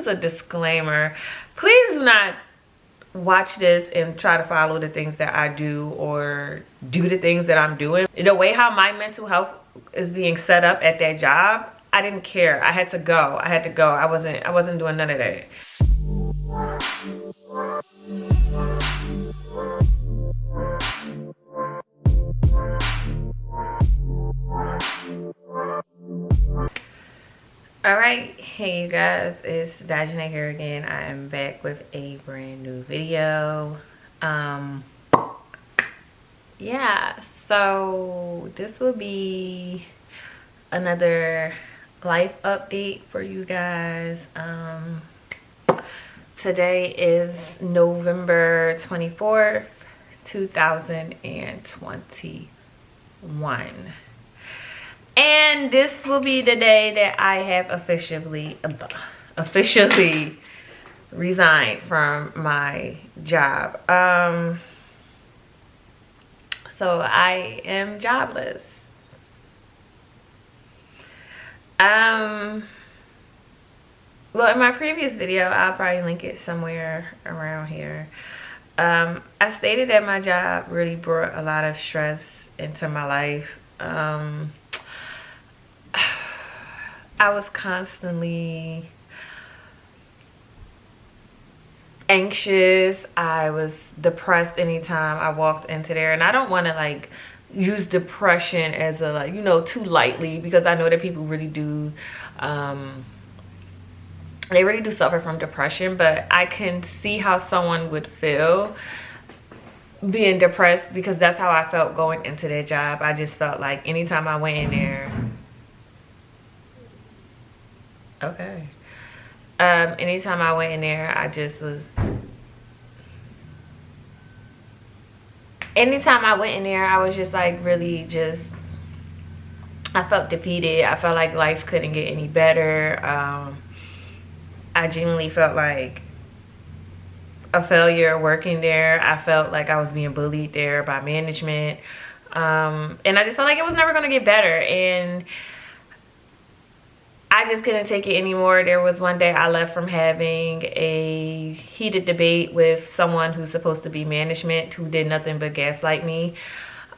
is a disclaimer. Please do not watch this and try to follow the things that I do or do the things that I'm doing. The way how my mental health is being set up at that job, I didn't care. I had to go. I wasn't doing none of that. All right, hey you guys, it's Dijanae here again. I am back with a brand new video. Yeah, so this will be another life update for you guys. Today is November 24th, 2021. And this will be the day that I have officially resigned from my job. So I am jobless. Well, in my previous video, I'll probably link it somewhere around here. I stated that my job really brought a lot of stress into my life. I was constantly anxious. I was depressed anytime I walked into there, and I don't want to like use depression as a like, you know, too lightly, because I know that people really do they really do suffer from depression, but I can see how someone would feel being depressed, because that's how I felt going into that job. I just felt like anytime I went in there, anytime I went in there, I was just like really just, I felt defeated. I felt like life couldn't get any better. I genuinely felt like a failure working there. I felt like I was being bullied there by management. And I just felt like it was never gonna get better. And I just couldn't take it anymore. There was one day I left from having a heated debate with someone who's supposed to be management, who did nothing but gaslight me.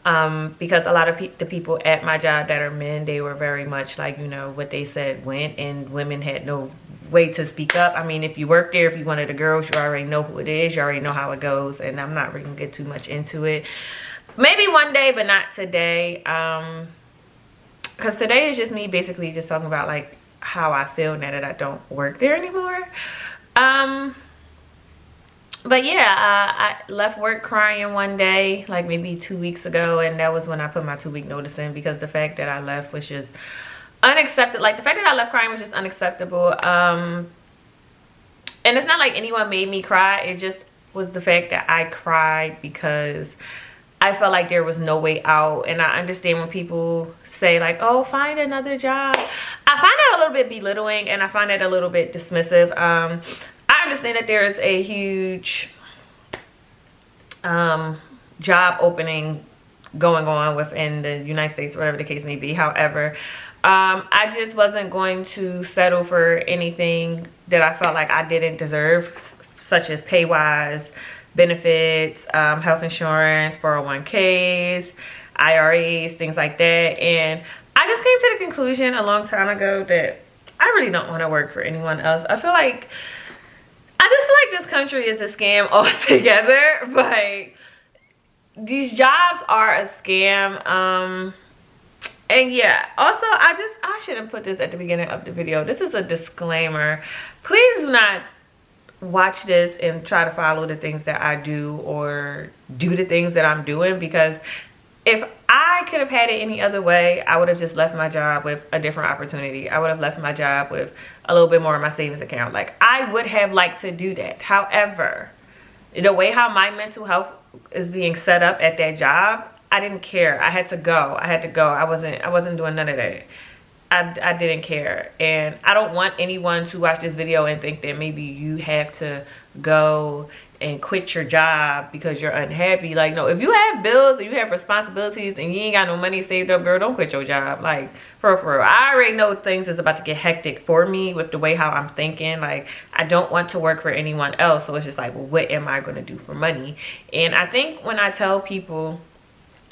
Because a lot of the people at my job that are men, they were very much like, you know, what they said went, and women had no way to speak up. I mean, if you work there, if you're one of the girls, you already know who it is. You already know how it goes, and I'm not really gonna get too much into it. Maybe one day, but not today. Because today is just me basically just talking about like how I feel now that I don't work there anymore. But yeah, I left work crying one day, like maybe 2 weeks ago, and that was when I put my 2-week notice in, because the fact that I left was just unacceptable. Like the fact that I left crying was just unacceptable. And it's not like anyone made me cry. It just was the fact that I cried because I felt like there was no way out. And I understand when people say like, oh, find another job. I find that a little bit belittling, and I find that a little bit dismissive. I understand that there is a huge job opening going on within the United States, whatever the case may be. However, I just wasn't going to settle for anything that I felt like I didn't deserve, such as pay-wise, benefits, health insurance, 401ks, IRAs, things like that. And I just came to the conclusion a long time ago that I really don't want to work for anyone else. I just feel like this country is a scam altogether. Like, these jobs are a scam. And yeah, also I shouldn't put this at the beginning of the video. This is a disclaimer. Please do not watch this and try to follow the things that I do or do the things that I'm doing, because if I could have had it any other way, I would have just left my job with a different opportunity. I would have left my job with a little bit more in my savings account. Like, I would have liked to do that. However, the way how my mental health is being set up at that job, I didn't care. I had to go. I wasn't doing none of that. I didn't care. And I don't want anyone to watch this video and think that maybe you have to go and quit your job because you're unhappy. Like, no, if you have bills and you have responsibilities and you ain't got no money saved up, girl, don't quit your job. Like, for real. I already know things is about to get hectic for me with the way how I'm thinking. Like, I don't want to work for anyone else. So it's just like, well, what am I going to do for money? And I think when I tell people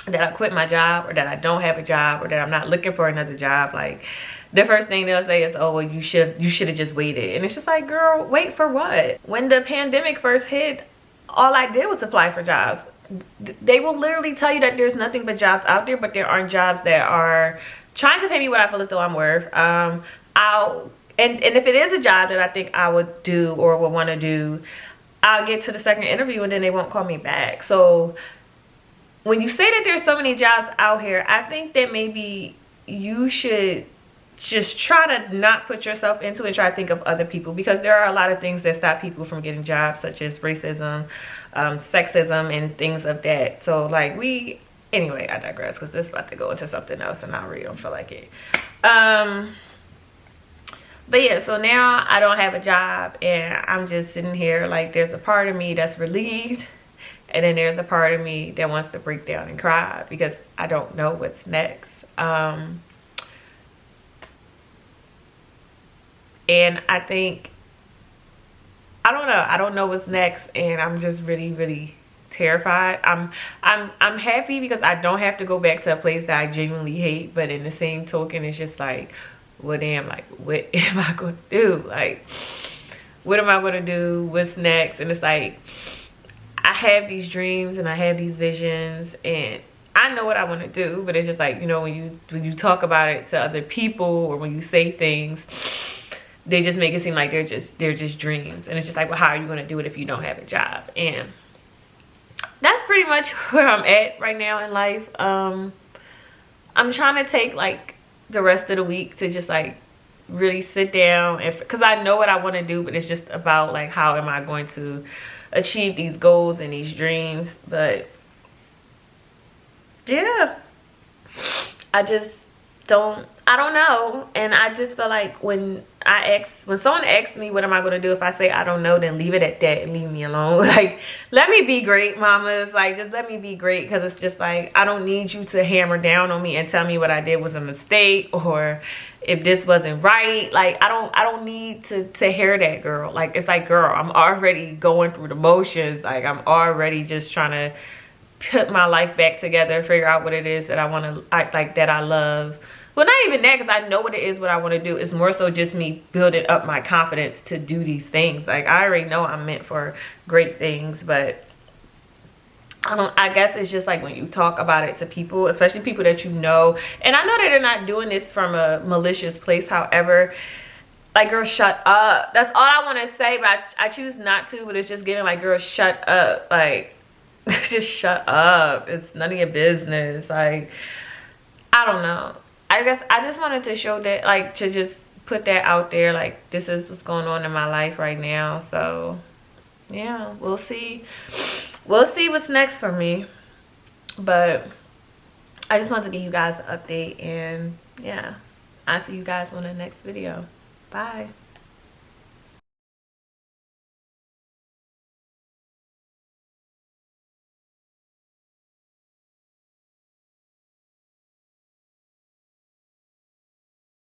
that I quit my job, or that I don't have a job, or that I'm not looking for another job, like, the first thing they'll say is, oh, well, you should have just waited. And it's just like, girl, wait for what? When the pandemic first hit, all I did was apply for jobs. They will literally tell you that there's nothing but jobs out there, but there aren't jobs that are trying to pay me what I feel as though I'm worth. And if it is a job that I think I would do or would want to do, I'll get to the second interview and then they won't call me back. So when you say that there's so many jobs out here, I think that maybe you should just try to not put yourself into it. Try to think of other people, because there are a lot of things that stop people from getting jobs, such as racism, sexism, and things of that. So like, anyway, I digress, because this is about to go into something else and I really don't feel like it. But yeah, so now I don't have a job and I'm just sitting here like, there's a part of me that's relieved, and then there's a part of me that wants to break down and cry because I don't know what's next. And I think, I don't know what's next, and I'm just really terrified. I'm happy because I don't have to go back to a place that I genuinely hate, but in the same token, it's just like, well, damn, like, what am I gonna do? Like, what am I gonna do? What's next? And it's like, I have these dreams and I have these visions and I know what I want to do, but it's just like, you know, when you talk about it to other people, or when you say things, they just make it seem like they're just dreams. And it's just like, well, how are you going to do it if you don't have a job? And that's pretty much where I'm at right now in life. I'm trying to take like the rest of the week to just like really sit down, and because I know what I want to do, but it's just about like, how am I going to achieve these goals and these dreams? But yeah, I don't know. And I just feel like when someone asks me what am I going to do, if I say I don't know, then leave it at that and leave me alone. Like, let me be great, mamas. Like, just let me be great, because it's just like, I don't need you to hammer down on me and tell me what I did was a mistake, or if this wasn't right. Like, I don't need to hear that, girl. Like, it's like, girl, I'm already going through the motions. Like, I'm already just trying to put my life back together, figure out what it is that I want to like, that I love. Well, not even that, because I know what it is, what I want to do. It's more so just me building up my confidence to do these things. Like, I already know I'm meant for great things, but I guess it's just like when you talk about it to people, especially people that you know, and I know that they're not doing this from a malicious place. However, like, girl, shut up. That's all I want to say, but I choose not to. But it's just getting like, girl, shut up. Like, just shut up. It's none of your business. Like, I don't know. I guess I just wanted to show that, like, to just put that out there. Like, this is what's going on in my life right now. So yeah, we'll see what's next for me. But I just wanted to give you guys an update, and yeah, I'll see you guys on the next video. Bye.